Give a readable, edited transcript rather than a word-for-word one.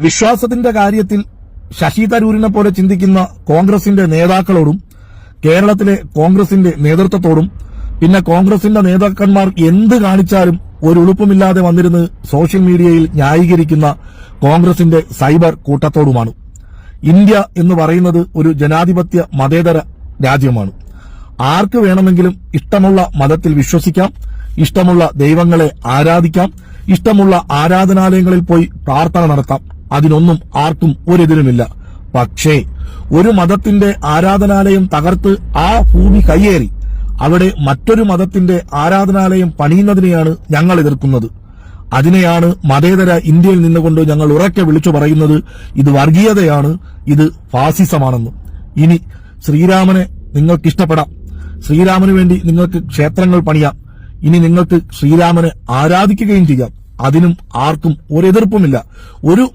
വിശ്വാസത്തിന്റെ കാര്യത്തിൽ ശശി തരൂരിനെ പോലെ ചിന്തിക്കുന്ന കോൺഗ്രസിന്റെ നേതാക്കളോടും കേരളത്തിലെ കോൺഗ്രസിന്റെ നേതൃത്വത്തോടും പിന്നെ കോൺഗ്രസിന്റെ നേതാക്കന്മാർ എന്ത് കാണിച്ചാലും ഒരു ഉളുപ്പുമില്ലാതെ വന്നിരുന്ന് സോഷ്യൽ മീഡിയയിൽ ന്യായീകരിക്കുന്ന കോൺഗ്രസിന്റെ സൈബർ കൂട്ടത്തോടുമാണ്. ഇന്ത്യ എന്ന് പറയുന്നത് ഒരു ജനാധിപത്യ മതേതര രാജ്യമാണ്. ആർക്ക് വേണമെങ്കിലും ഇഷ്ടമുള്ള മതത്തിൽ വിശ്വസിക്കാം, ഇഷ്ടമുള്ള ദൈവങ്ങളെ ആരാധിക്കാം, ഇഷ്ടമുള്ള ആരാധനാലയങ്ങളിൽ പോയി പ്രാർത്ഥന നടത്താം. അതിനൊന്നും ആർക്കും ഒരെതിരുമില്ല. പക്ഷേ ഒരു മതത്തിന്റെ ആരാധനാലയം തകർത്ത് ആ ഭൂമി കയ്യേറി അവിടെ മറ്റൊരു മതത്തിന്റെ ആരാധനാലയം പണിയുന്നതിനെയാണ് ഞങ്ങൾ എതിർക്കുന്നത്. അതിനെയാണ് മതേതര ഇന്ത്യയിൽ നിന്നുകൊണ്ട് ഞങ്ങൾ ഉറക്കെ വിളിച്ചു പറയുന്നത്. ഇത് വർഗീയതയാണ്, ഇത് ഫാസിസമാണെന്ന്. ഇനി ശ്രീരാമനെ നിങ്ങൾക്കിഷ്ടപ്പെടാം, ശ്രീരാമന് വേണ്ടി നിങ്ങൾക്ക് ക്ഷേത്രങ്ങൾ പണിയാം, ഇനി നിങ്ങൾക്ക് ശ്രീരാമനെ ആരാധിക്കുകയും ചെയ്യാം. അതിനും ആർക്കും ഒരെതിർപ്പുമില്ല. ഒരു